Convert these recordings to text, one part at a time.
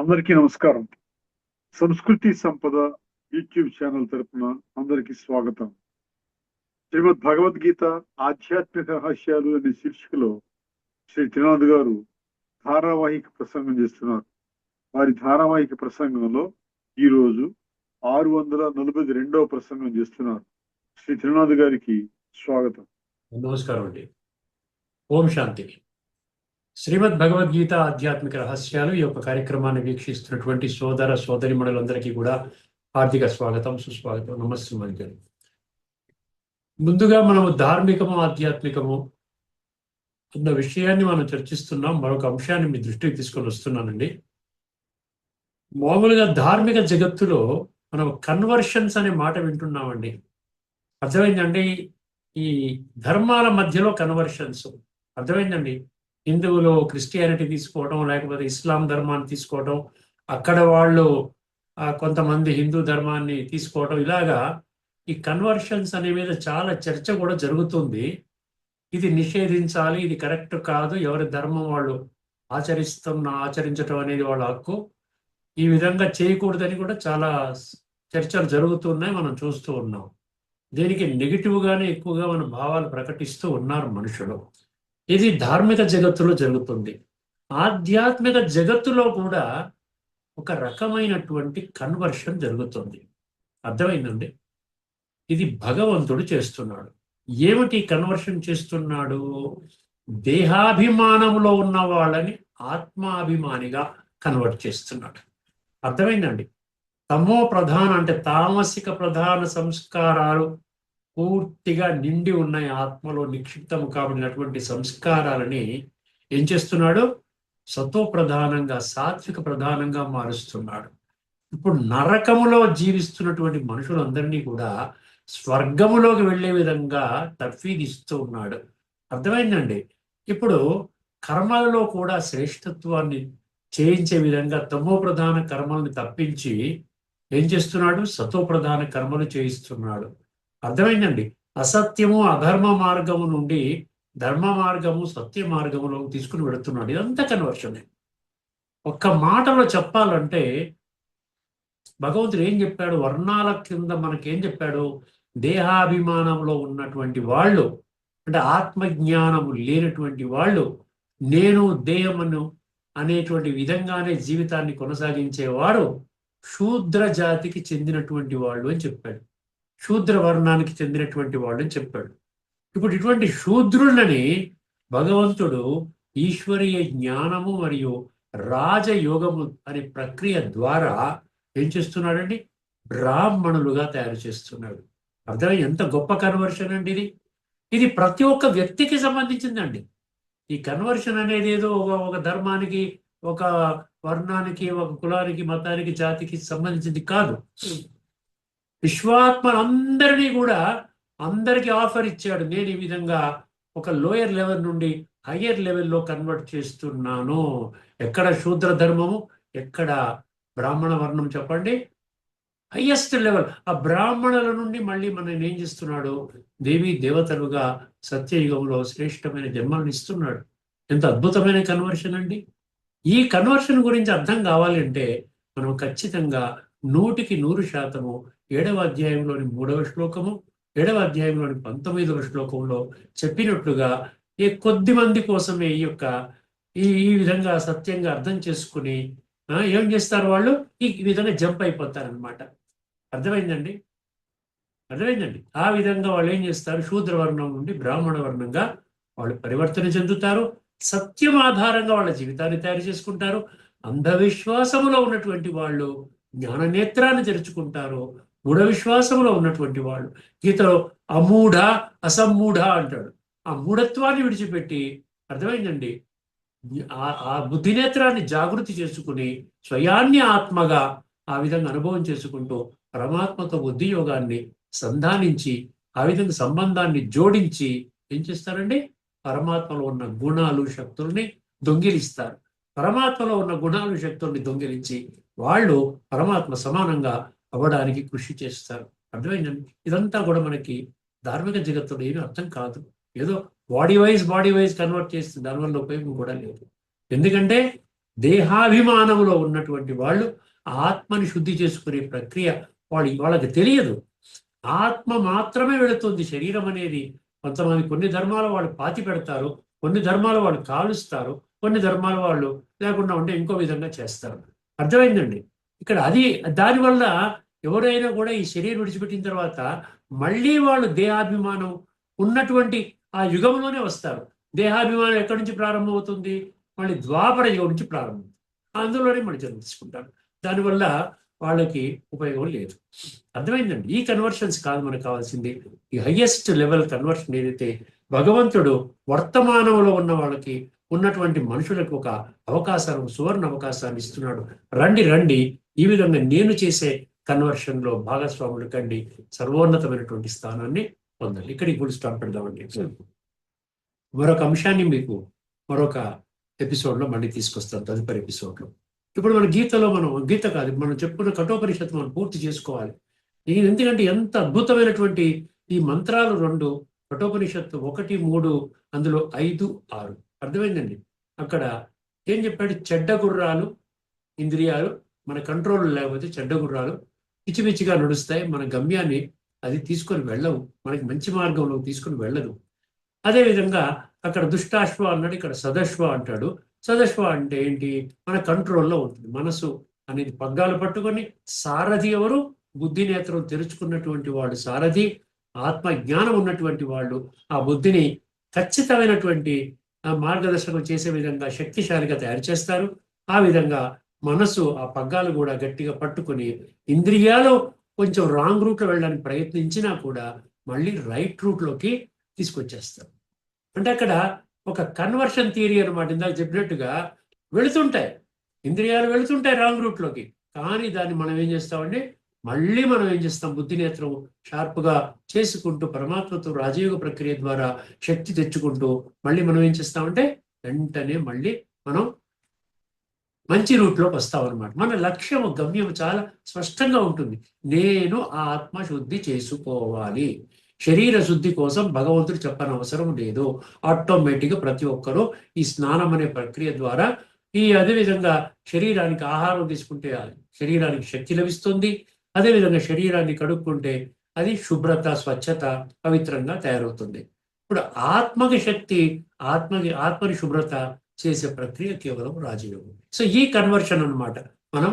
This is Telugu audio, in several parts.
అందరికీ నమస్కారం. సంస్కృతి సంపద యూట్యూబ్ ఛానల్ తరపున అందరికీ స్వాగతం. శ్రీమద్ భగవద్గీత ఆధ్యాత్మిక రహస్యాలు అనే శీర్షికలో శ్రీ త్రినాథ్ గారు ధారావాహిక ప్రసంగం చేస్తున్నారు. వారి ధారావాహిక ప్రసంగంలో ఈ రోజు 642వ ప్రసంగం చేస్తున్నారు. శ్రీ త్రినాథ్ గారికి స్వాగతం. నమస్కారం అండి. ఓం శాంతి. శ్రీమద్ భగవద్గీత ఆధ్యాత్మిక రహస్యాలు ఈ యొక్క కార్యక్రమాన్ని వీక్షిస్తున్నటువంటి సోదర సోదరిమణులందరికీ కూడా హార్దిక స్వాగతం, సుస్వాగతం, నమస్తే. ముందుగా మనము ధార్మికము ఆధ్యాత్మికము అన్న విషయాన్ని మనం చర్చిస్తున్నాం. మరొక అంశాన్ని మీ దృష్టికి తీసుకొని వస్తున్నానండి. మామూలుగా ధార్మిక జగత్తులో మనం కన్వర్షన్స్ అనే మాట వింటున్నామండి. అర్థమైందండి? ఈ ధర్మాల మధ్యలో కన్వర్షన్స్ అర్థమైందండి. హిందువులు క్రిస్టియానిటీ తీసుకోవడం, లేకపోతే ఇస్లాం ధర్మాన్ని తీసుకోవడం, అక్కడ వాళ్ళు కొంతమంది హిందూ ధర్మాన్ని తీసుకోవడం, ఇలాగా ఈ కన్వర్షన్స్ అనే మీద చాలా చర్చ కూడా జరుగుతుంది. ఇది నిషేధించాలి, ఇది కరెక్ట్ కాదు, ఎవరి ధర్మం వాళ్ళు ఆచరించడం అనేది వాళ్ళ హక్కు, ఈ విధంగా చేయకూడదని కూడా చాలా చర్చలు జరుగుతున్నాయి, మనం చూస్తూ ఉన్నాం. దీనికి నెగిటివ్గానే ఎక్కువగా మన భావాలు ప్రకటిస్తూ ఉన్నారు మనుషులు. ఇది ధార్మిక జగత్తులో జరుగుతుంది. ఆధ్యాత్మిక జగత్తులో కూడా ఒక రకమైనటువంటి కన్వర్షన్ జరుగుతుంది. అర్థమైందండి? ఇది భగవంతుడు చేస్తున్నాడు. ఏమిటి కన్వర్షన్ చేస్తున్నాడు? దేహాభిమానంలో ఉన్న వాళ్ళని ఆత్మాభిమానిగా కన్వర్ట్ చేస్తున్నాడు. అర్థమైందండి? తమో ప్రధాన అంటే తామసిక ప్రధాన సంస్కారాలు పూర్తిగా నిండి ఉన్నాయి, ఆత్మలో నిక్షిప్తము కాబడినటువంటి సంస్కారాలని ఏం చేస్తున్నాడు? సతో ప్రధానంగా, సాత్విక ప్రధానంగా మారుస్తున్నాడు. ఇప్పుడు నరకములో జీవిస్తున్నటువంటి మనుషులందరినీ కూడా స్వర్గములోకి వెళ్ళే విధంగా తర్ఫీదిస్తూ ఉన్నాడు. అర్థమైందండి? ఇప్పుడు కర్మలలో కూడా శ్రేష్టత్వాన్ని చేయించే విధంగా తమో ప్రధాన కర్మల్ని తప్పించి ఏం చేస్తున్నాడు? సతో ప్రధాన కర్మలు చేయిస్తున్నాడు. అర్థమైందండి? అసత్యము అధర్మ మార్గము నుండి ధర్మ మార్గము సత్య మార్గములో తీసుకుని వెళుతున్నాడు. ఇదంతా కన్వర్షనే. ఒక్క మాటలో చెప్పాలంటే భగవంతుడు ఏం చెప్పాడు? వర్ణాల కింద మనకేం చెప్పాడు? దేహాభిమానంలో ఉన్నటువంటి వాళ్ళు, అంటే ఆత్మజ్ఞానము లేనటువంటి వాళ్ళు, నేను దేహమును అనేటువంటి విధంగానే జీవితాన్ని కొనసాగించేవాడు శూద్ర జాతికి చెందినటువంటి వాళ్ళు అని చెప్పాడు. శూద్ర వర్ణానికి చెందినటువంటి వాళ్ళు అని చెప్పాడు. ఇప్పుడు ఇటువంటి శూద్రులని భగవంతుడు ఈశ్వరీయ జ్ఞానము మరియు రాజయోగము అనే ప్రక్రియ ద్వారా ఏం చేస్తున్నాడండి? బ్రాహ్మణులుగా తయారు చేస్తున్నాడు. అర్థమై ఎంత గొప్ప కన్వర్షన్ అండి ఇది. ఇది ప్రతి ఒక్క వ్యక్తికి సంబంధించిందండి. ఈ కన్వర్షన్ అనేది ఏదో ఒక ధర్మానికి, ఒక వర్ణానికి, ఒక కులానికి, మతానికి, జాతికి సంబంధించింది కాదు. విశ్వాత్మలందరినీ కూడా అందరికీ ఆఫర్ ఇచ్చాడు. నేను ఈ విధంగా ఒక లోయర్ లెవెల్ నుండి హయ్యర్ లెవెల్లో కన్వర్ట్ చేస్తున్నాను. ఎక్కడ శూద్ర ధర్మము, ఎక్కడ బ్రాహ్మణ వర్ణం? చెప్పండి. Highest level. ఆ బ్రాహ్మణుల నుండి మళ్ళీ మనం ఏం చేస్తున్నాడు? దేవీ దేవతలుగా సత్యయుగంలో శ్రేష్టమైన జన్మలను ఇస్తున్నాడు. ఎంత అద్భుతమైన కన్వర్షన్ అండి. ఈ కన్వర్షన్ గురించి అర్థం కావాలి అంటే మనం ఖచ్చితంగా 100% 7వ అధ్యాయంలోని 3వ శ్లోకము, 7వ అధ్యాయంలోని 19వ శ్లోకంలో చెప్పినట్లుగా ఏ కొద్ది మంది కోసమే ఈ విధంగా సత్యంగా అర్థం చేసుకుని ఏం చేస్తారు? వాళ్ళు ఈ విధంగా జంప్ అయిపోతారనమాట. అర్థమైందండి? అర్థమైందండి? ఆ విధంగా వాళ్ళు ఏం చేస్తారు? శూద్రవర్ణం నుండి బ్రాహ్మణ వర్ణంగా వాళ్ళు పరివర్తన చెందుతారు. సత్యం ఆధారంగా వాళ్ళ జీవితాన్ని తయారు చేసుకుంటారు. అంధవిశ్వాసములో ఉన్నటువంటి వాళ్ళు జ్ఞాన నేత్రాన్ని తెరుచుకుంటారు. మూఢ విశ్వాసంలో ఉన్నటువంటి వాళ్ళు, గీతలో అమూఢ అసమ్మూఢ అంటాడు, ఆ మూఢత్వాన్ని విడిచిపెట్టి, అర్థమైందండి, ఆ బుద్ధి నేత్రాన్ని జాగృతి చేసుకుని స్వయాన్ని ఆత్మగా ఆ విధంగా అనుభవం చేసుకుంటూ పరమాత్మతో బుద్ధి యోగాన్ని సంధానించి ఆ విధంగా సంబంధాన్ని జోడించి ఏం చేస్తారండి? పరమాత్మలో ఉన్న గుణాలు శక్తుల్ని దొంగిలిస్తారు. పరమాత్మలో ఉన్న గుణాలు శక్తుల్ని దొంగిలించి వాళ్ళు పరమాత్మ సమానంగా అవ్వడానికి కృషి చేస్తారు. అర్థమైందండి? ఇదంతా కూడా మనకి ధార్మిక జగత్తులో ఏమీ అర్థం కాదు. ఏదో బాడీ వైజ్ కన్వర్ట్ చేస్తే దానివల్ల ఉపయోగం కూడా లేదు. ఎందుకంటే దేహాభిమానంలో ఉన్నటువంటి వాళ్ళు ఆత్మని శుద్ధి చేసుకునే ప్రక్రియ వాళ్ళకి తెలియదు. ఆత్మ మాత్రమే వెళుతుంది. శరీరం అనేది కొంతమంది కొన్ని ధర్మాల వాళ్ళు పాతి పెడతారు, కొన్ని ధర్మాల వాళ్ళు కాలుస్తారు, కొన్ని ధర్మాల వాళ్ళు లేకుండా ఉంటే ఇంకో విధంగా చేస్తారు. అర్థమైందండి? ఇక్కడ అది దానివల్ల ఎవరైనా కూడా ఈ శరీరం విడిచిపెట్టిన తర్వాత మళ్ళీ వాళ్ళు దేహాభిమానం ఉన్నటువంటి ఆ యుగంలోనే వస్తారు. దేహాభిమానం ఎక్కడి నుంచి ప్రారంభమవుతుంది? మళ్ళీ ద్వాపర యుగం నుంచి ప్రారంభం. అందులోనే మళ్ళీ జన్మ తీసుకుంటారు. దానివల్ల వాళ్ళకి ఉపయోగం లేదు. అర్థమైందండి? ఈ కన్వర్షన్స్ కాదు మనకు కావాల్సింది. ఈ హయ్యెస్ట్ లెవెల్ కన్వర్షన్ ఏదైతే భగవంతుడు వర్తమానంలో ఉన్న వాళ్ళకి ఉన్నటువంటి మనుషులకు ఒక అవకాశాన్ని, సువర్ణ అవకాశాన్ని ఇస్తున్నాడు. రండి రండి, ఈ విధంగా నేను చేసే కన్వర్షన్ లో భాగస్వాములు కండి, సర్వోన్నతమైనటువంటి స్థానాన్ని పొందాలి. ఇక్కడికి ఫుల్ స్టాప్ పెడదామండి. మరొక అంశాన్ని మీకు మరొక ఎపిసోడ్లో మళ్ళీ తీసుకొస్తాం, తదుపరి ఎపిసోడ్లో. ఇప్పుడు మన గీతలో గీత కాదు, మనం చెప్పుకున్న కఠోపనిషత్తు మనం పూర్తి చేసుకోవాలి. ఎందుకంటే ఎంత అద్భుతమైనటువంటి ఈ మంత్రాలు 2, కఠోపనిషత్తు 1, 3, అందులో 5, 6. అర్థమైందండి? అక్కడ ఏం చెప్పాడు? చెడ్డ గుర్రాలు ఇంద్రియాలు మన కంట్రోల్ లేకపోతే చెడ్డ గుర్రాలు పిచ్చిపిచ్చిగా నడుస్తాయి, మన గమ్యాన్ని అది తీసుకొని వెళ్ళవు, మనకి మంచి మార్గంలో తీసుకొని వెళ్ళదు. అదేవిధంగా అక్కడ దుష్టాశ్వ అన్నాడు, ఇక్కడ సదశ్వ అంటాడు. సదశ్వ అంటే ఏంటి? మన కంట్రోల్లో ఉంటుంది. మనసు అనేది పగ్గాలు పట్టుకొని, సారథి ఎవరు? బుద్ధి నేత్రం తెరుచుకున్నటువంటి వాడు సారథి. ఆత్మ జ్ఞానం ఉన్నటువంటి వాళ్ళు ఆ బుద్ధిని ఖచ్చితమైనటువంటి మార్గదర్శకం చేసే విధంగా శక్తిశాలిగా తయారు చేస్తారు. ఆ విధంగా మనసు ఆ పగ్గాలు కూడా గట్టిగా పట్టుకొని ఇంద్రియాలు కొంచెం రాంగ్ రూట్లో వెళ్ళడానికి ప్రయత్నించినా కూడా మళ్ళీ రైట్ రూట్లోకి తీసుకొచ్చేస్తారు. అంటే అక్కడ ఒక కన్వర్షన్ థియరీ అనమాట. ఇందాక చెప్పినట్టుగా వెళుతుంటాయి ఇంద్రియాలు, వెళుతుంటాయి రాంగ్ రూట్లోకి. కానీ దాన్ని మనం ఏం చేస్తామండి? మళ్ళీ మనం ఏం చేస్తాం? బుద్ధి నేత్రం షార్ప్గా చేసుకుంటూ పరమాత్మతో రాజయోగ ప్రక్రియ ద్వారా శక్తి తెచ్చుకుంటూ మళ్ళీ మనం ఏం చేస్తామంటే వెంటనే మళ్ళీ మనం మంచి రూట్లోకి వస్తాం అనమాట. మన లక్ష్యం, గమ్యం చాలా స్పష్టంగా ఉంటుంది. నేను ఆత్మ శుద్ధి చేసుకోవాలి. శరీర శుద్ధి కోసం భగవంతుడు చెప్పని అవసరం లేదు. ఆటోమేటిక్గా ప్రతి ఒక్కరూ ఈ స్నానం అనే ప్రక్రియ ద్వారా అదేవిధంగా శరీరానికి ఆహారం తీసుకుంటే శరీరానికి శక్తి లభిస్తుంది. అదేవిధంగా శరీరాన్ని కడుక్కుంటే అది శుభ్రత, స్వచ్ఛత, పవిత్రంగా తయారవుతుంది. ఇప్పుడు ఆత్మకి శక్తి, ఆత్మని శుభ్రత చేసే ప్రక్రియ కేవలం రాజయోగం. సో ఈ కన్వర్షన్ అన్నమాట మనం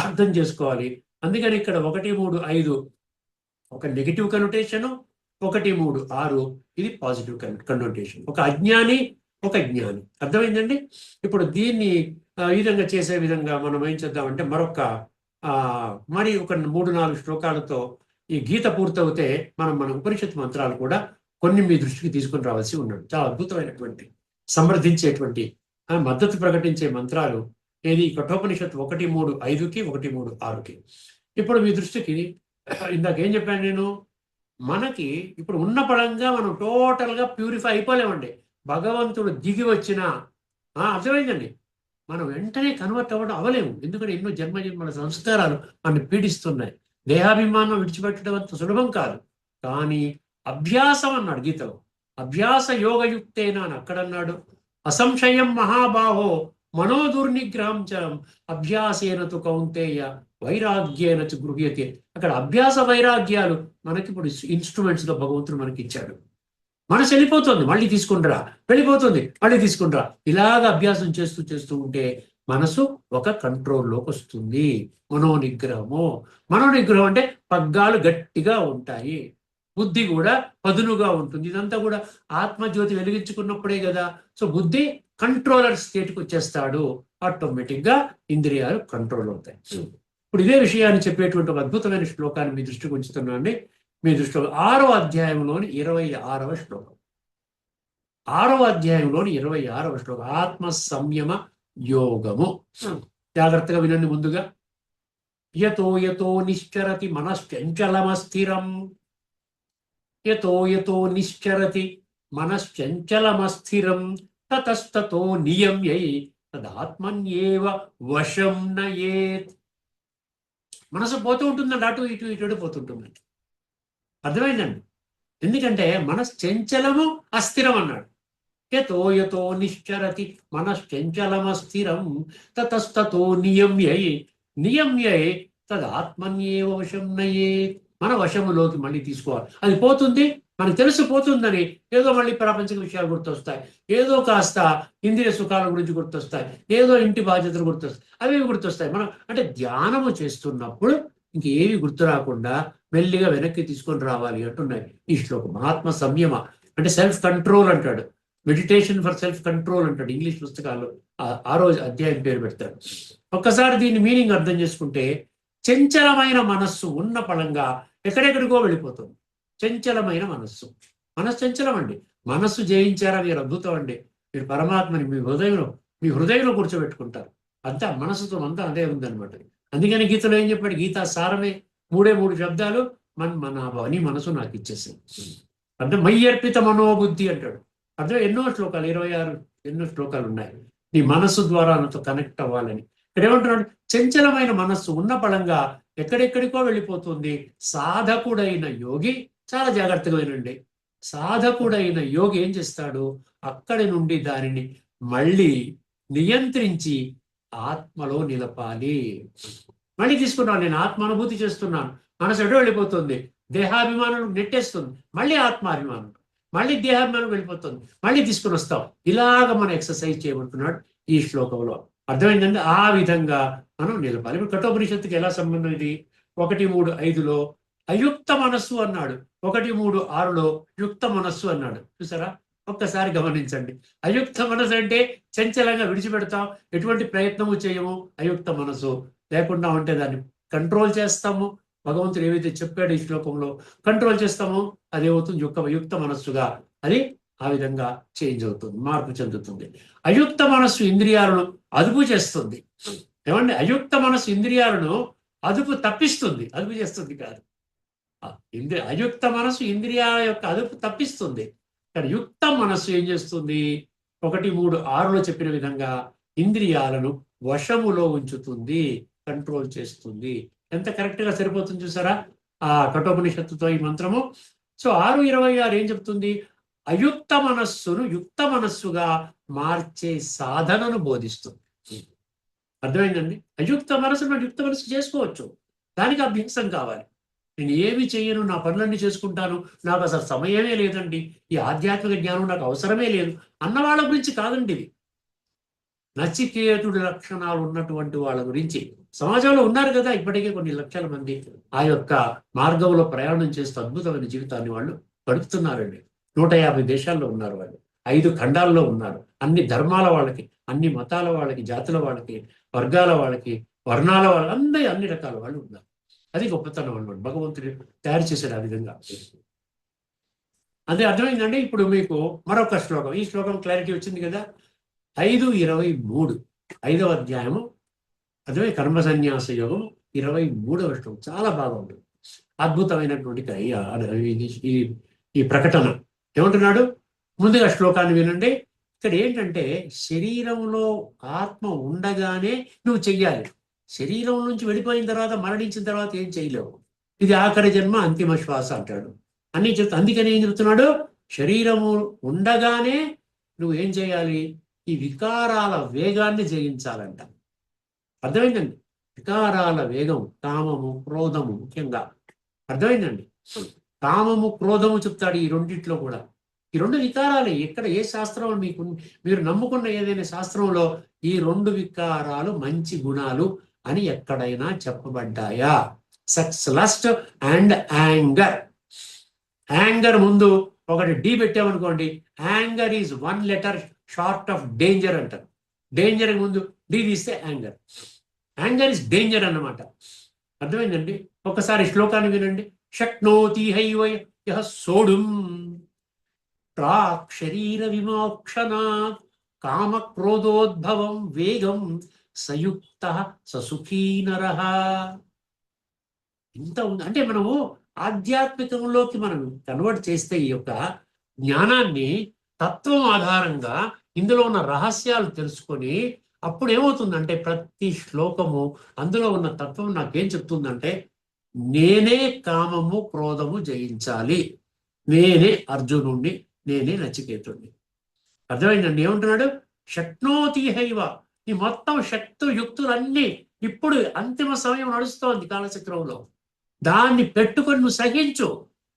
అర్థం చేసుకోవాలి. అందుకని ఇక్కడ 1, 3, 5 ఒక నెగిటివ్ కన్వర్టేషన్, 1, 3, 6 ఇది పాజిటివ్ కన్వర్టేషన్. ఒక అజ్ఞాని, ఒక జ్ఞాని. అర్థమైందండి? ఇప్పుడు దీన్ని ఈ విధంగా చేసే విధంగా మనం ఏం చేద్దామంటే మరి ఒక 3-4 శ్లోకాలతో ఈ గీత పూర్తవుతే మన ఉపనిషత్ మంత్రాలు కూడా కొన్ని మీ దృష్టికి తీసుకుని రావాల్సి ఉన్నాడు. చాలా అద్భుతమైనటువంటి సమర్థించేటువంటి మద్దతు ప్రకటించే మంత్రాలు ఏది? కఠోపనిషత్తు 1, 3, 5కి, 1, 3, 6కి. ఇప్పుడు మీ దృష్టికి ఇందాక ఏం చెప్పాను నేను? మనకి ఇప్పుడు ఉన్న పడంగా మనం టోటల్గా ప్యూరిఫై అయిపోలేమండి. భగవంతుడు దిగి వచ్చినా అర్థమైందండి, మనం వెంటనే కన్వర్ట్ అవ్వలేము. ఎందుకంటే ఎన్నో జన్మజన్మల సంస్కారాలు మనం పీడిస్తున్నాయి. దేహాభిమానం విడిచిపెట్టడం అంత సులభం కాదు. కానీ అభ్యాసం అన్నాడు గీతలో. అభ్యాస యోగయుక్తేనా అని అక్కడన్నాడు. అసంశయం మహాబాహో మనోదుర్నిగ్రహం చరం అభ్యాసేనతు కౌంతేయ వైరాగ్యేనతు గృహ్యతే. అక్కడ అభ్యాస వైరాగ్యాలు మనకి ఇప్పుడు ఇన్స్ట్రుమెంట్స్ లో భగవంతుడు మనకి ఇచ్చాడు. మనసు వెళ్ళిపోతుంది, మళ్ళీ తీసుకుంటారా, వెళ్ళిపోతుంది, మళ్ళీ తీసుకుంటారా. ఇలాగ అభ్యాసం చేస్తూ ఉంటే మనసు ఒక కంట్రోల్లోకి వస్తుంది. మనోనిగ్రహం అంటే పగ్గాలు గట్టిగా ఉంటాయి, బుద్ధి కూడా పదునుగా ఉంటుంది. ఇదంతా కూడా ఆత్మజ్యోతి వెలిగించుకున్నప్పుడే కదా. సో బుద్ధి కంట్రోలర్ స్టేట్కి వచ్చేస్తాడు. ఆటోమేటిక్గా ఇంద్రియాలు కంట్రోల్ అవుతాయి. ఇప్పుడు ఇదే విషయాన్ని చెప్పేటువంటి ఒక అద్భుతమైన శ్లోకాన్ని మీ దృష్టికి ఉంచుతున్నాండి. మీ దృష్టిలో 6వ అధ్యాయంలోని 26వ శ్లోకం. 6వ అధ్యాయంలోని 26వ శ్లోకం ఆత్మ సంయమ యోగము. జాగ్రత్తగా వినండి. ముందుగా యతో నిశ్చరతి మనశ్చంచలమస్థిరం. యతో నిశ్చరతి మనశ్చంచలమస్థిరం తతస్తతో నియమ్యై తదాత్మన్యేవ వశం నయేత్. మనసు పోతూ ఉంటుందండి, అటు ఇటు పోతుంటుందండి. అర్థమైందండి? ఎందుకంటే మనసు చంచలము, అస్థిరం అన్నాడు. యతో యతో నిశ్చరతి మనశ్చంచలమస్థిరం తతస్తతో నియమ్యై తదాత్మన్యేవ వశం నయే. మన వశములోకి మళ్ళీ తీసుకోవాలి. అది పోతుంది, మనకు తెలిసిపోతుందని ఏదో మళ్ళీ ప్రాపంచిక విషయాలు గుర్తొస్తాయి, ఏదో కాస్త ఇంద్రియ సుఖాల గురించి గుర్తొస్తాయి, ఏదో ఇంటి బాధ్యతలు గుర్తొస్తాయి, అవి గుర్తొస్తాయి. మనం అంటే ధ్యానము చేస్తున్నప్పుడు ఇంకేవి గుర్తు రాకుండా మెల్లిగా వెనక్కి తీసుకొని రావాలి అంటున్నాయి ఈ శ్లోకం. మహాత్మ సంయమ అంటే సెల్ఫ్ కంట్రోల్ అంటాడు, మెడిటేషన్ ఫర్ సెల్ఫ్ కంట్రోల్ అంటాడు ఇంగ్లీష్ పుస్తకాల్లో. ఆ రోజు అధ్యాయం పేరు పెడతాడు. ఒక్కసారి దీని మీనింగ్ అర్థం చేసుకుంటే, చంచలమైన మనస్సు ఉన్న పళంగా ఎక్కడెక్కడికో వెళ్ళిపోతుంది. చంచలమైన మనస్సు చంచలం అండి. మనస్సు జయించారా మీరు అద్భుతం అండి. మీరు పరమాత్మని మీ హృదయంలో కూర్చోబెట్టుకుంటారు. అంతా మనసుతో అంతా అదే ఉందన్నమాట. అందుకని గీతలో ఏం చెప్పాడు? గీతా సారమే 3 శబ్దాలు, మన్మనాభావని మనసు నాకు ఇచ్చేసింది. అంటే మయ్యర్పిత మనోబుద్ధి అంటాడు. అర్థం ఎన్నో శ్లోకాలు, 26 ఎన్నో శ్లోకాలు ఉన్నాయి. నీ మనస్సు ద్వారా నాతో కనెక్ట్ అవ్వాలని. ఇక్కడ ఏమంటున్నాడు? చంచలమైన మనస్సు ఉన్న పళంగా ఎక్కడెక్కడికో వెళ్ళిపోతుంది. సాధకుడైన యోగి చాలా జాగ్రత్తగా వినండి. సాధకుడైన యోగి ఏం చేస్తాడు? అక్కడి నుండి దానిని మళ్ళీ నియంత్రించి ఆత్మలో నిలపాలి. మళ్ళీ తీసుకున్నాను, నేను ఆత్మానుభూతి చేస్తున్నాను, మనసు ఎటో వెళ్ళిపోతుంది, దేహాభిమానం నెట్టేస్తుంది, మళ్ళీ ఆత్మాభిమానం, మళ్ళీ దేహాభిమానం వెళ్ళిపోతుంది, మళ్ళీ తీసుకుని వస్తాం. ఇలాగ మనం ఎక్సర్సైజ్ చేయమంటున్నాడు ఈ శ్లోకంలో. అర్థమైందండి? ఆ విధంగా మనం నిలపాలి. ఇప్పుడు కఠోపనిషత్తుకి ఎలా సంబంధం ఇది? 1:3:5లో అయుక్త మనస్సు అన్నాడు, 1:3:6లో యుక్త మనస్సు అన్నాడు. చూసారా? ఒక్కసారి గమనించండి. అయుక్త మనసు అంటే చంచలంగా విడిచిపెడతాం, ఎటువంటి ప్రయత్నము చేయము. అయుక్త మనసు లేకుండా ఉంటే దాన్ని కంట్రోల్ చేస్తాము. భగవంతుడు ఏవైతే చెప్పాడు ఈ శ్లోకంలో కంట్రోల్ చేస్తామో అదేమవుతుంది? యుక్త మనస్సుగా అది ఆ విధంగా చేంజ్ అవుతుంది, మార్పు చెందుతుంది. అయుక్త మనస్సు ఇంద్రియాలను అదుపు చేస్తుంది. ఏమండి? అయుక్త మనస్సు ఇంద్రియాలను అదుపు తప్పిస్తుంది, అదుపు చేస్తుంది కాదు. అయుక్త మనస్సు ఇంద్రియాల యొక్క అదుపు తప్పిస్తుంది. కానీ యుక్త మనస్సు ఏం చేస్తుంది? 1:3:6లో చెప్పిన విధంగా ఇంద్రియాలను వశములో ఉంచుతుంది, కంట్రోల్ చేస్తుంది. ఎంత కరెక్ట్ గా సరిపోతుంది చూసారా ఆ కఠోపనిషత్తుతో ఈ మంత్రము. సో 6:26 ఏం చెప్తుంది? అయుక్త మనస్సును యుక్త మనస్సుగా మార్చే సాధనను బోధిస్తుంది. అర్థమైందండి? అయుక్త మనస్సును యుక్త మనస్సు చేసుకోవచ్చు, దానికి అభ్యాసం కావాలి. నేను ఏమి చెయ్యను, నా పనులన్నీ చేసుకుంటాను, నాకు అసలు సమయమే లేదండి, ఈ ఆధ్యాత్మిక జ్ఞానం నాకు అవసరమే లేదు అన్న వాళ్ళ గురించి కాదండి ఇది. నచికేతుడి లక్షణాలు ఉన్నటువంటి వాళ్ళ గురించి సమాజంలో ఉన్నారు కదా ఇప్పటికే కొన్ని లక్షల మంది ఆ యొక్క మార్గంలో ప్రయాణం చేస్తూ అద్భుతమైన జీవితాన్ని వాళ్ళు గడుపుతున్నారండి. 150 దేశాల్లో ఉన్నారు వాళ్ళు, 5 ఖండాల్లో ఉన్నారు. అన్ని ధర్మాల వాళ్ళకి, అన్ని మతాల వాళ్ళకి, జాతుల వాళ్ళకి, వర్గాల వాళ్ళకి, వర్ణాల వాళ్ళకి, అన్ని రకాల వాళ్ళు ఉన్నారు. అది గొప్పతనం అన్నమాట. భగవంతుడు తయారు చేశాడు ఆ విధంగా. అదే అర్థమైందండి. ఇప్పుడు మీకు మరొక శ్లోకం, ఈ శ్లోకం క్లారిటీ వచ్చింది కదా. 5:23 5వ అధ్యాయము అదే కర్మ సన్యాస యోగం 23వ శ్లోకం చాలా బాగుంటుంది. అద్భుతమైనటువంటి ఈ ప్రకటన ఏమంటున్నాడు? ముందుగా శ్లోకాన్ని వినండి. ఇక్కడ ఏంటంటే శరీరంలో ఆత్మ ఉండగానే నువ్వు చెయ్యాలి. శరీరం నుంచి వెళ్ళిపోయిన తర్వాత, మరణించిన తర్వాత ఏం చేయలేవు. ఇది ఆఖరి జన్మ, అంతిమ శ్వాస అంటాడు అన్ని చెప్తా. అందుకని ఏం చెప్తున్నాడు? శరీరము ఉండగానే నువ్వు ఏం చేయాలి? ఈ వికారాల వేగాన్ని జయించాలంట. అర్థమైందండి? వికారాల వేగం, కామము, క్రోధము ముఖ్యంగా. అర్థమైందండి? కామము, క్రోధము చెప్తాడు ఈ రెండిట్లో కూడా. ఈ 2 వికారాలే. ఎక్కడ ఏ శాస్త్రంలో మీరు నమ్ముకున్న ఏదైనా శాస్త్రంలో ఈ 2 వికారాలు మంచి గుణాలు అని ఎక్కడైనా చెప్పబడ్డాయా? Sex, lust and anger. Anger ముందు ఒకటి డి పెట్టామనుకోండి, anger is 1 letter short of danger అంటారు. డేంజర్ ముందు డి తీస్తే యాంగర్. యాంగర్ ఇస్ డేంజర్ అన్నమాట. అర్థమైందండి? ఒకసారి శ్లోకాన్ని వినండి. శక్నోతి హైవ యః సోఢుం ప్రాక్ శరీర విమోక్షణాత్ కామ క్రోధోద్భవం వేగం సయుక్త ససుఖీ నరః. ఇంత ఉంది. అంటే మనము ఆధ్యాత్మికంలోకి మనం కన్వర్ట్ చేస్తే ఈ యొక్క జ్ఞానాన్ని తత్వం ఆధారంగా ఇందులో ఉన్న రహస్యాలు తెలుసుకొని అప్పుడు ఏమవుతుందంటే ప్రతి శ్లోకము అందులో ఉన్న తత్వం నాకేం చెప్తుందంటే నేనే కామము క్రోధము జయించాలి, నేనే అర్జునుణ్ణి, నేనే నచికేతుణ్ణి. అర్థమైందండి? ఏమంటున్నాడు? శక్నోతి హైవ. ఈ మొత్తం యుక్తులన్నీ ఇప్పుడు అంతిమ సమయం నడుస్తోంది కాలచక్రంలో. దాన్ని పెట్టుకొని నువ్వు సహించు.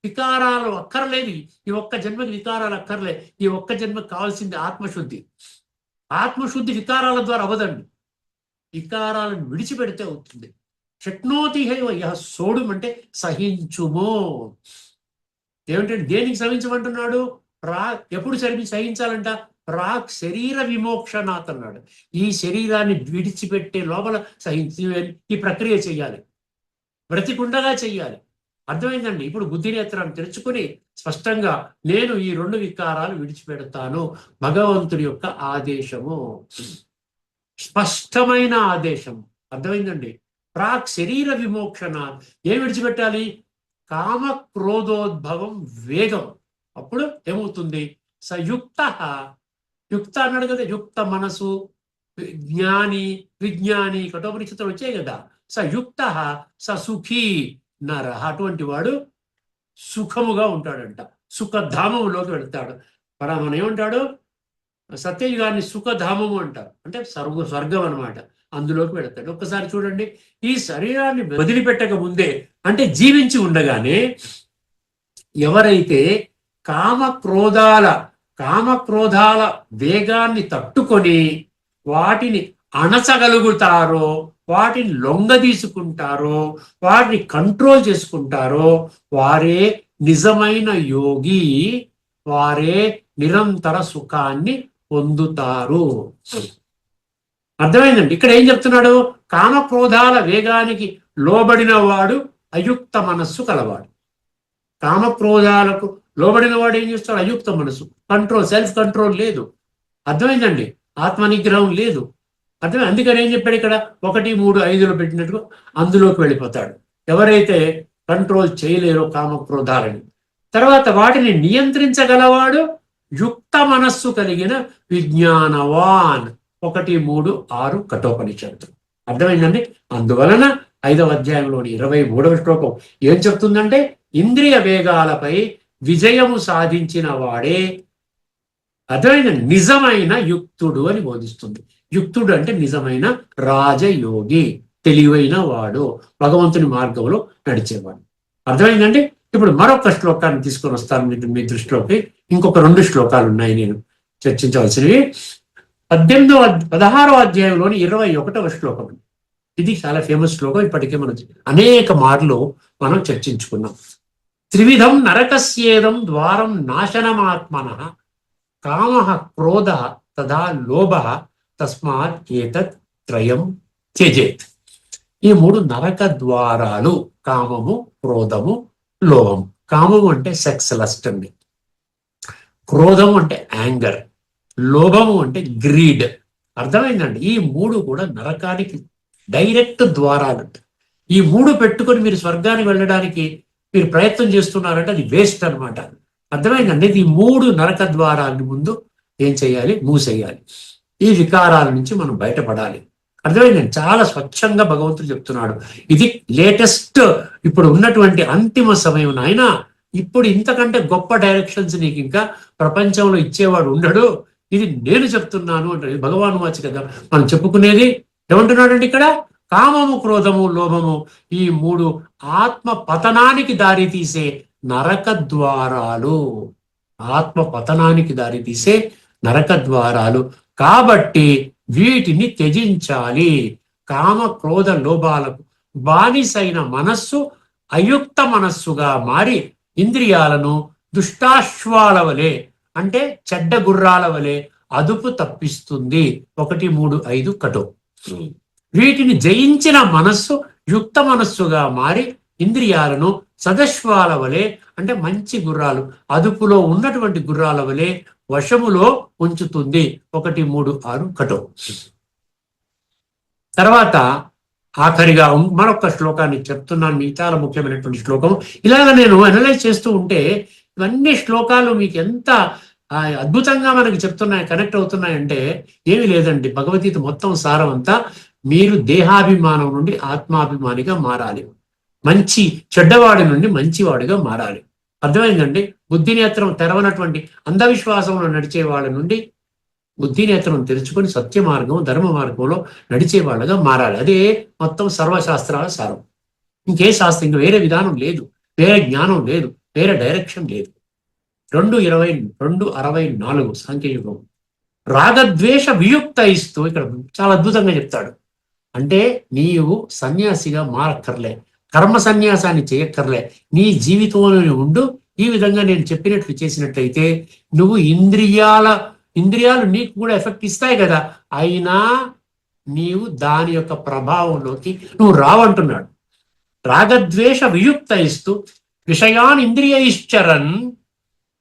వికారాలు అక్కర్లేదు. ఈ ఒక్క జన్మకి వికారాలు అక్కర్లే. ఈ ఒక్క జన్మకి కావాల్సింది ఆత్మశుద్ధి. ఆత్మశుద్ధి వికారాల ద్వారా అవదండి. వికారాలను విడిచిపెడితే అవుతుంది. శక్నోతి హైవ యహ సోడుం అంటే సహించుమో. ఏమిటంటే దేనికి సహించమంటున్నాడు? ఎప్పుడు సహించాలంట? ప్రాక్ శరీర విమోక్షనాత్ అన్నాడు. ఈ శరీరాన్ని విడిచిపెట్టే లోపల సహించి ఈ ప్రక్రియ చెయ్యాలి. బ్రతికుండగా చెయ్యాలి. అర్థమైందండి? ఇప్పుడు బుద్ధినేత్రాన్ని తెరుచుకుని స్పష్టంగా నేను ఈ 2 వికారాలు విడిచిపెడతాను. భగవంతుడి యొక్క ఆదేశము, స్పష్టమైన ఆదేశం. అర్థమైందండి? ప్రాక్ శరీర విమోక్షణ. ఏం విడిచిపెట్టాలి? కామ క్రోధోద్భవం వేగం. అప్పుడు ఏమవుతుంది? సయుక్త. యుక్త అన్నాడు కదా, యుక్త మనసు, జ్ఞాని, విజ్ఞాని, కఠోపనిషత్తులు వచ్చాయి కదా. సయుక్త ససుఖీ నర. అటువంటి వాడు సుఖముగా ఉంటాడంట, సుఖధామములోకి వెళ్తాడు. మనం ఏమంటాడు? సత్యయుగాన్ని సుఖధామము అంటారు. అంటే స్వర్గం అనమాట. అందులోకి వెళతాడు. ఒక్కసారి చూడండి, ఈ శరీరాన్ని వదిలిపెట్టక ముందే, అంటే జీవించి ఉండగానే ఎవరైతే కామక్రోధాల వేగాన్ని తట్టుకొని వాటిని అణచగలుగుతారో, వాటిని లొంగదీసుకుంటారో, వాటిని కంట్రోల్ చేసుకుంటారో వారే నిజమైన యోగి. వారే నిరంతర సుఖాన్ని పొందుతారు. అర్థమైందండి? ఇక్కడ ఏం చెప్తున్నాడు? కామక్రోధాల వేగానికి లోబడిన వాడు అయుక్త మనస్సు కలవాడు. కామక్రోధాలకు లోబడిన వాడు ఏం చేస్తాడు? అయుక్త మనసు, సెల్ఫ్ కంట్రోల్ లేదు. అర్థమైందండి? ఆత్మనిగ్రహం లేదు. అర్థమైంది? అందుకని ఏం చెప్పాడు ఇక్కడ? 1, 3, 5లో పెట్టినట్టు అందులోకి వెళ్ళిపోతాడు. ఎవరైతే కంట్రోల్ చేయలేరో కామక్రోధాలని, తర్వాత వాటిని నియంత్రించగలవాడు యుక్త మనస్సు కలిగిన విజ్ఞానవాన్. 1, 3, 6 కఠోపనిషత్తు. అర్థమైందండి? అందువలన 5వ అధ్యాయంలోని 23వ శ్లోకం ఏం చెప్తుందంటే, ఇంద్రియ వేగాలపై విజయము సాధించిన వాడే అర్థమైన నిజమైన యుక్తుడు అని బోధిస్తుంది. యుక్తుడు అంటే నిజమైన రాజయోగి, తెలివైన వాడు, భగవంతుని మార్గంలో నడిచేవాడు. అర్థమైందండి? ఇప్పుడు మరొక శ్లోకాన్ని తీసుకొని వస్తాను మీ దృష్టిలోకి. ఇంకొక 2 శ్లోకాలు ఉన్నాయి నేను చర్చించవలసినవి. 16వ అధ్యాయంలోని 21వ శ్లోకం. ఇది చాలా ఫేమస్ శ్లోకం. ఇప్పటికే మనం అనేక మార్లు మనం చర్చించుకున్నాం. త్రివిధం నరకస్యేదం ద్వారం నాశనమాత్మనః కామః క్రోధః తదా లోభః తస్మాత్ ఏతత్ త్రయం త్యజేత్. ఈ 3 నరక ద్వారాలు: కామము, క్రోధము, లోభం. కామము అంటే సెక్స్ లస్ట్ అండి. క్రోధము అంటే యాంగర్. లోభము అంటే గ్రీడ్. అర్థమైందండి? ఈ 3 కూడా నరకానికి డైరెక్ట్ ద్వారాలంట. ఈ 3 పెట్టుకొని మీరు స్వర్గానికి వెళ్ళడానికి మీరు ప్రయత్నం చేస్తున్నారంటే అది వేస్ట్ అనమాట. అర్థమైందండి? ఈ 3 నరక ద్వారాన్ని ముందు ఏం చేయాలి? మూసేయాలి. ఈ వికారాల నుంచి మనం బయటపడాలి. అర్థమైందండి? చాలా స్వచ్ఛంగా భగవంతుడు చెప్తున్నాడు. ఇది లేటెస్ట్, ఇప్పుడు ఉన్నటువంటి అంతిమ సమయం. నాయన, ఇప్పుడు ఇంతకంటే గొప్ప డైరెక్షన్స్ నీకు ఇంకా ప్రపంచంలో ఇచ్చేవాడు ఉండడు. ఇది నేను చెప్తున్నాను అంటే భగవాను వాచి కదా మనం చెప్పుకునేది. ఏమంటున్నాడండి ఇక్కడ? కామము, క్రోధము, లోభము, ఈ 3 ఆత్మ పతనానికి దారి తీసే నరక ద్వారాలు. ఆత్మ పతనానికి దారి తీసే నరక ద్వారాలు. కాబట్టి వీటిని త్యజించాలి. కామ, క్రోధ, లోభాలకు బానిసైన మనస్సు అయుక్త మనస్సుగా మారి ఇంద్రియాలను దుష్టాశ్వాల వలె, అంటే చెడ్డ గుర్రాల వలె అదుపు తప్పిస్తుంది. 1, 3, 5 కఠో. వీటిని జయించిన మనస్సు యుక్త మనస్సుగా మారి ఇంద్రియాలను సదశ్వాల వలె, అంటే మంచి గుర్రాలు, అదుపులో ఉన్నటువంటి గుర్రాల వలె వశములో ఉంచుతుంది. 1, 3, 6 కఠో. తర్వాత ఆఖరిగా మరొక శ్లోకాన్ని చెప్తున్నాను. మీకు చాలా ముఖ్యమైనటువంటి శ్లోకం. ఇలాగ నేను అనలైజ్ చేస్తూ ఉంటే ఇవన్నీ శ్లోకాలు మీకు ఎంత అద్భుతంగా మనకి చెప్తున్నాయి, కనెక్ట్ అవుతున్నాయంటే ఏమీ లేదండి. భగవద్గీత మొత్తం సారం అంతా మీరు దేహాభిమానం నుండి ఆత్మాభిమానిగా మారాలి. చెడ్డవాడి నుండి మంచివాడిగా మారాలి. అర్థమైందండి? బుద్ధినేత్రం తెరవనటువంటి అంధవిశ్వాసంలో నడిచే వాళ్ళ నుండి బుద్ధినేత్రం తెరుచుకొని సత్య మార్గం ధర్మ మార్గంలో నడిచే వాళ్ళగా మారాలి. అదే మొత్తం సర్వశాస్త్రాల సారం. ఇంకే శాస్త్రం, ఇంక వేరే విధానం లేదు, వేరే జ్ఞానం లేదు, వేరే డైరెక్షన్ లేదు. 2:64 సాంఖ్యయుగం. రాగద్వేష వియుక్త ఇస్తూ ఇక్కడ చాలా అద్భుతంగా చెప్తాడు. అంటే నీవు సన్యాసిగా మారక్కర్లే, కర్మ సన్యాసాన్ని చేయక్కర్లే, నీ జీవితంలో ఉండు. ఈ విధంగా నేను చెప్పినట్లు చేసినట్లయితే నువ్వు ఇంద్రియాలు నీకు కూడా ఎఫెక్ట్ ఇస్తాయి కదా, అయినా నీవు దాని యొక్క ప్రభావంలోకి నువ్వు రావంటున్నాడు. రాగద్వేష వియుక్త ఇస్తూ విషయాన్ ఇంద్రియ ఇశ్చరన్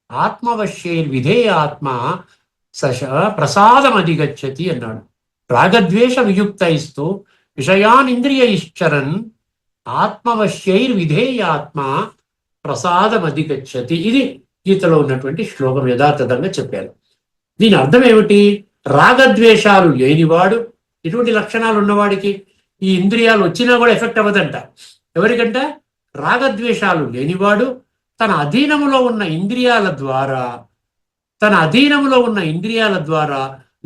ఆత్మవశ్యైర్ విధేయ ఆత్మ ప్రసాదం అధిగచ్చతి అన్నాడు. రాగద్వేష వియుక్త ఇస్తూ విషయాన్ ఇంద్రియ ఇశ్చరన్ ఆత్మవశ్యైర్ విధేయ ఆత్మ ప్రసాదం అధిగచ్చతి. ఇది గీతలో ఉన్నటువంటి శ్లోకం యథాతథంగా చెప్పారు. దీని అర్థం ఏమిటి? రాగద్వేషాలు లేనివాడు, ఇటువంటి లక్షణాలు ఉన్నవాడికి ఈ ఇంద్రియాలు వచ్చినా కూడా ఎఫెక్ట్ అవ్వదంట. ఎవరికంట? రాగద్వేషాలు లేనివాడు తన అధీనములో ఉన్న ఇంద్రియాల ద్వారా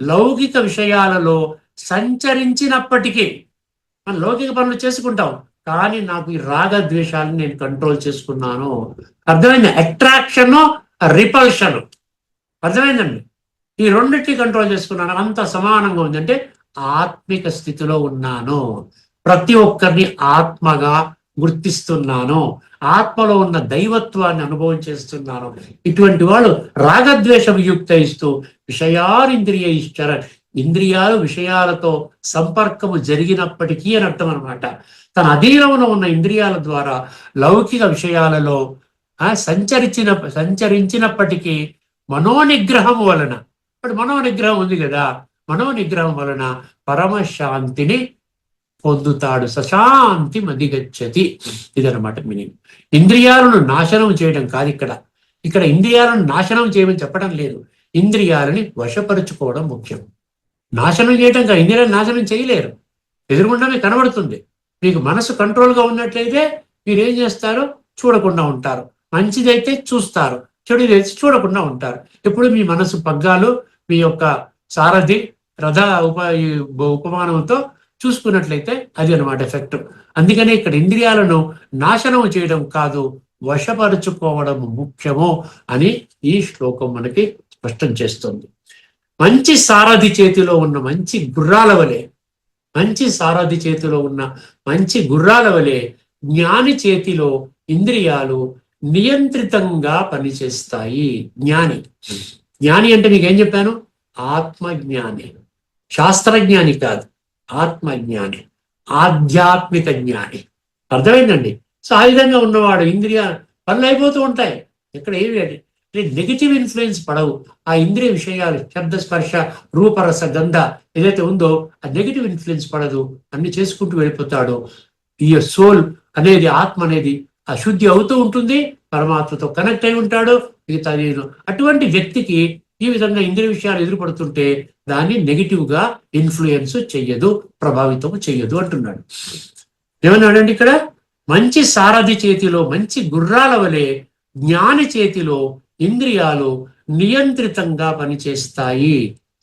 లౌకిక విషయాలలో సంచరించినప్పటికీ, మనం లౌకిక పనులు చేసుకుంటాం, కానీ నాకు ఈ రాగద్వేషాలను నేను కంట్రోల్ చేసుకున్నాను. అర్థమైంది? Attraction, repulsion. అర్థమైందండి? ఈ రెండింటిని కంట్రోల్ చేసుకున్నాను. అంత సమానంగా ఉందంటే ఆత్మిక స్థితిలో ఉన్నాను, ప్రతి ఒక్కరిని ఆత్మగా గుర్తిస్తున్నాను, ఆత్మలో ఉన్న దైవత్వాన్ని అనుభవం చేస్తున్నాను. ఇటువంటి వాళ్ళు రాగద్వేష వియుక్త ఇస్తూ విషయానింద్రియ ఇశ్చర, ఇంద్రియాలు విషయాలతో సంపర్కము జరిగినప్పటికీ అని అర్థం అనమాట. తన అధీనంలో ఉన్న ఇంద్రియాల ద్వారా లౌకిక విషయాలలో సంచరించినప్పటికీ మనోనిగ్రహం వలన, ఇప్పుడు మనోనిగ్రహం ఉంది కదా, మనోనిగ్రహం వలన పరమశాంతిని పొందుతాడు. సశాంతి అధిగచ్చతి. ఇదనమాట మీనింగ్. ఇంద్రియాలను నాశనం చేయడం కాదు ఇక్కడ ఇంద్రియాలను నాశనం చేయమని చెప్పడం లేదు, ఇంద్రియాలని వశపరుచుకోవడం ముఖ్యం. నాశనం చేయటం కాదు, ఇంద్రియాలను నాశనం చేయలేరు, ఎదురుగుండానే కనబడుతుంది. మీకు మనసు కంట్రోల్గా ఉన్నట్లయితే మీరేం చేస్తారు? చూడకుండా ఉంటారు. మంచిదైతే చూస్తారు, చెడుదైతే చూడకుండా ఉంటారు. ఎప్పుడు మీ మనసు పగ్గాలు మీ యొక్క సారథి రథ ఉపమానంతో చూసుకున్నట్లయితే అది అనమాట ఎఫెక్ట్. అందుకనే ఇక్కడ ఇంద్రియాలను నాశనం చేయడం కాదు, వశపరుచుకోవడం ముఖ్యము అని ఈ శ్లోకం మనకి స్పష్టం చేస్తుంది. మంచి సారథి చేతిలో ఉన్న మంచి గుర్రాల వలె జ్ఞాని చేతిలో ఇంద్రియాలు నియంత్రితంగా పనిచేస్తాయి. జ్ఞాని అంటే మీకేం చెప్పాను? ఆత్మజ్ఞాని, శాస్త్రజ్ఞాని కాదు, ఆత్మజ్ఞాని, ఆధ్యాత్మిక జ్ఞాని. అర్థమైందండి? సో ఆ విధంగా ఉన్నవాడు ఇంద్రియ పనులు అయిపోతూ ఉంటాయి. ఇక్కడ ఏమి నెగిటివ్ ఇన్ఫ్లుయెన్స్ పడవు. ఆ ఇంద్రియ విషయాలు శబ్ద స్పర్శ రూపరస గంధ ఏదైతే ఉందో ఆ నెగిటివ్ ఇన్ఫ్లుయెన్స్ పడదు, అన్ని చేసుకుంటూ వెళ్ళిపోతాడు. ఈ సోల్ అనేది, ఆత్మ అనేది అశుద్ధి అవుతూ ఉంటుంది, పరమాత్మతో కనెక్ట్ అయి ఉంటాడు. మిగతా అటువంటి వ్యక్తికి ఈ విధంగా ఇంద్రియ విషయాలు ఎదురుపడుతుంటే దాన్ని నెగిటివ్ గా ఇన్ఫ్లుయెన్స్ చెయ్యదు, ప్రభావితం చెయ్యదు అంటున్నాడు. ఏమన్నాడండి ఇక్కడ? మంచి సారథి చేతిలో మంచి గుర్రాల వలె జ్ఞాని చేతిలో ఇంద్రియాలు నియంత్రితంగా పనిచేస్తాయి.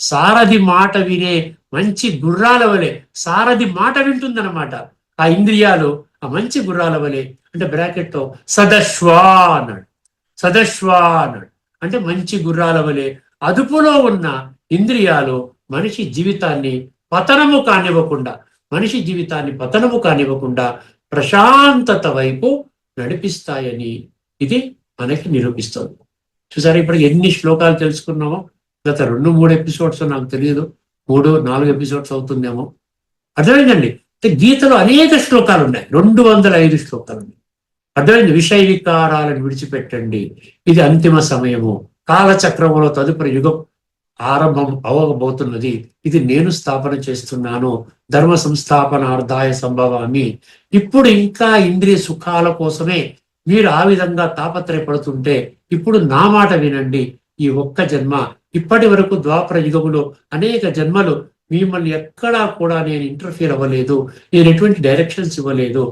సారథి మాట వినే మంచి గుర్రాల వలె, సారథి మాట వింటుందన్నమాట ఆ ఇంద్రియాలు, ఆ మంచి గుర్రాల వలె. అంటే బ్రాకెట్తో సదశ్వా అన్నాడు. అంటే మంచి గుర్రాల వలె అదుపులో ఉన్న ఇంద్రియాలు మనిషి జీవితాన్ని పతనము కానివ్వకుండా ప్రశాంతత వైపు నడిపిస్తాయని ఇది మనకి నిరూపిస్తుంది. చూసారా ఇప్పుడు ఎన్ని శ్లోకాలు తెలుసుకున్నామో? గత 2-3 ఎపిసోడ్స్ నాకు తెలియదు, 3-4 ఎపిసోడ్స్ అవుతుందేమో. అర్థమైందండి? గీతలో అనేక శ్లోకాలు ఉన్నాయి, 205 శ్లోకాలు ఉన్నాయి. అర్థమైంది? విషయ వికారాలను విడిచిపెట్టండి, ఇది అంతిమ సమయము, కాలచక్రములో తదుపరి యుగం ఆరంభం అవ్వబోతున్నది, ఇది నేను స్థాపన చేస్తున్నాను, ధర్మ సంస్థాపనార్థాయ సంభవామి. ఇప్పుడు ఇంకా ఇంద్రియ సుఖాల కోసమే మీరు ఆ విధంగా తాపత్రయపడుతుంటే ఇప్పుడు నా మాట వినండి. ఈ ఒక్క జన్మ, ఇప్పటి వరకు ద్వాపర యుగములో అనేక జన్మలు మిమ్మల్ని ఎక్కడా కూడా నేను ఇంటర్ఫియర్ అవ్వలేదు, నేను ఎటువంటి డైరెక్షన్స్ ఇవ్వలేదు.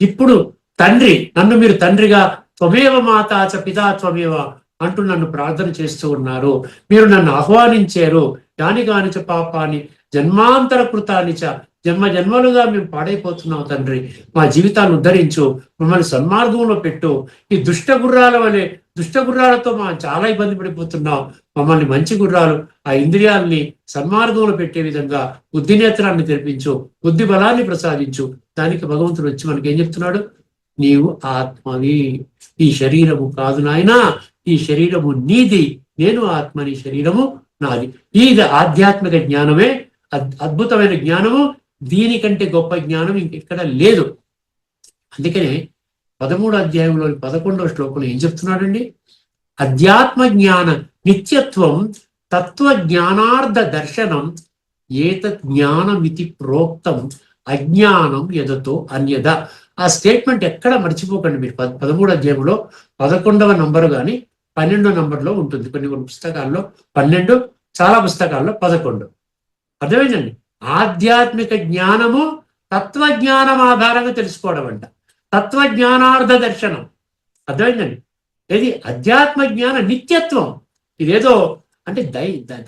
ఇప్పుడు తండ్రి, నన్ను మీరు తండ్రిగా త్వమేవ మాతా చ పితా త్వమేవ అంటూ నన్ను ప్రార్థన చేస్తూ ఉన్నారు. మీరు నన్ను ఆహ్వానించారు. యాని కానిచ పాపాని జన్మాంతర కృతానిచ, జన్మ జన్మలుగా మేము పాడైపోతున్నాం తండ్రి. మా జీవితాన్ని ఉద్ధరించు, మమ్మల్ని సన్మార్గంలో పెట్టు. ఈ దుష్ట గుర్రాల వలె, దుష్ట గుర్రాలతో మనం చాలా ఇబ్బంది పడిపోతున్నాం. మమ్మల్ని మంచి గుర్రాలు, ఆ ఇంద్రియాలని సన్మార్గంలో పెట్టే విధంగా బుద్ధి నేత్రాన్ని తెరిపించు, బుద్ధి బలాన్ని ప్రసాదించు. దానికి భగవంతుడు వచ్చి మనకి ఏం చెప్తున్నాడు? నీవు ఆత్మవి, ఈ శరీరము కాదు నాయనా, ఈ శరీరము నీది, నేను ఆత్మని, శరీరము నాది. ఇది ఆధ్యాత్మిక జ్ఞానమే, అద్భుతమైన జ్ఞానము. దీనికంటే గొప్ప జ్ఞానం ఇంకెక్కడ లేదు. అందుకనే 13వ అధ్యాయంలోని 11వ శ్లోకంలో ఏం చెప్తున్నాడండి? అధ్యాత్మ జ్ఞాన నిత్యత్వం తత్వ జ్ఞానార్థ దర్శనం ఏతత్ జ్ఞానమితి ప్రోక్తం అజ్ఞానం యదతో అన్యద. ఆ స్టేట్మెంట్ ఎక్కడ మర్చిపోకండి మీరు. 13వ అధ్యాయంలో 11వ నంబరు కానీ 12వ నంబర్లో ఉంటుంది. కొన్ని కొన్ని పుస్తకాల్లో 12, చాలా పుస్తకాల్లో 11. అర్థమైందండి? ఆధ్యాత్మిక జ్ఞానము తత్వజ్ఞానం ఆధారంగా తెలుసుకోవడం అంట. తత్వజ్ఞానార్థ దర్శనం. అర్థమైందండి? ఇది అధ్యాత్మ జ్ఞాన నిత్యత్వం. ఇదేదో అంటే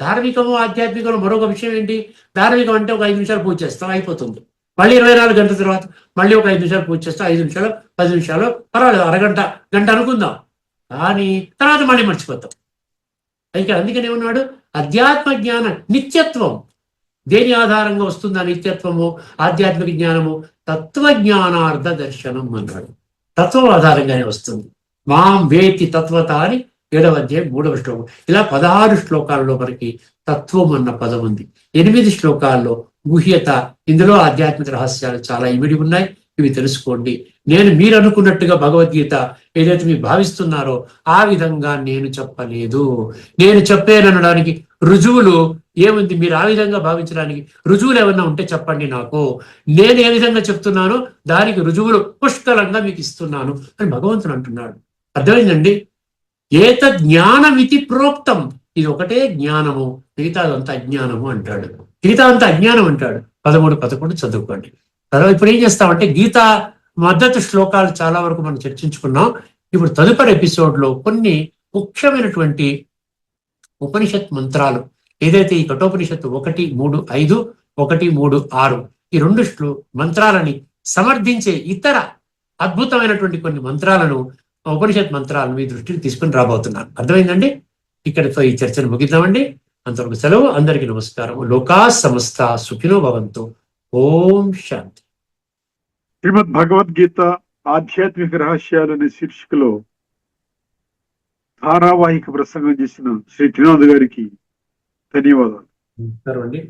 ధార్మికము ఆధ్యాత్మికము మరొక విషయం ఏంటి? ధార్మికం అంటే ఒక 5 నిమిషాలు పూజ చేస్తాం, అయిపోతుంది. మళ్ళీ 24 గంటల తర్వాత మళ్ళీ ఒక 5 నిమిషాలు పూజ చేస్తాం, 5 నిమిషాలు 10 నిమిషాలు, పర్వాలేదు, అరగంట గంట అనుకుందాం. కానీ తర్వాత మళ్ళీ మర్చిపోతాం. అందుకనే ఉన్నాడు అధ్యాత్మ జ్ఞాన నిత్యత్వం. దేని ఆధారంగా వస్తుంది ఆ నిత్యత్వము, ఆధ్యాత్మిక జ్ఞానము? తత్వజ్ఞానార్థ దర్శనం అన్నాడు. తత్వం ఆధారంగానే వస్తుంది. మాం వేతి తత్వత అని 7వ అధ్యాయం 3వ శ్లోకం. ఇలా 16 శ్లోకాల్లో మనకి తత్వం అన్న పదం ఉంది. 8 శ్లోకాల్లో గుహ్యత. ఇందులో ఆధ్యాత్మిక రహస్యాలు చాలా ఇమిడి ఉన్నాయి. ఇవి తెలుసుకోండి. మీరు అనుకున్నట్టుగా భగవద్గీత ఏదైతే మీరు భావిస్తున్నారో ఆ విధంగా నేను చెప్పలేదు. నేను చెప్పాననడానికి రుజువులు ఏముంది? మీరు ఆ విధంగా భావించడానికి రుజువులు ఏమన్నా ఉంటే చెప్పండి నాకు. నేను ఏ విధంగా చెప్తున్నానో దానికి రుజువులు పుష్కలంగా మీకు ఇస్తున్నాను అని భగవంతుడు అంటున్నాడు. అర్థమైందండి? ఏత జ్ఞానమితి ప్రోక్తం. ఇది ఒకటే జ్ఞానము, మిగతాదంతా అజ్ఞానము అంటాడు. మిగతా అంతా అజ్ఞానం అంటాడు. 13, 11 చదువుకోండి. తర్వాత ఇప్పుడు ఏం చేస్తామంటే గీతా మద్దతు శ్లోకాలు చాలా వరకు మనం చర్చించుకున్నాం. ఇప్పుడు తదుపరి ఎపిసోడ్లో కొన్ని ముఖ్యమైనటువంటి ఉపనిషత్ మంత్రాలు, ఏదైతే ఈ కఠోపనిషత్తు 1, 3, 5, 1, 3, 6 ఈ 2 మంత్రాలని సమర్థించే ఇతర అద్భుతమైనటువంటి కొన్ని మంత్రాలను, ఉపనిషత్ మంత్రాలను మీ దృష్టికి తీసుకుని రాబోతున్నాను. అర్థమైందండి? ఇక్కడితో ఈ చర్చను ముగిద్దామండి. అంతవరకు సెలవు. అందరికీ నమస్కారం. లోకా సమస్త సుఖినో భవంతు. ఓం శాంతి. శ్రీమద్ భగవద్గీత ఆధ్యాత్మిక రహస్యాలు అనే శీర్షికలో ధారావాహిక ప్రసంగం చేసిన శ్రీ త్రినాథ్ గారికి ధన్యవాదాలు. నమస్కారం అండి.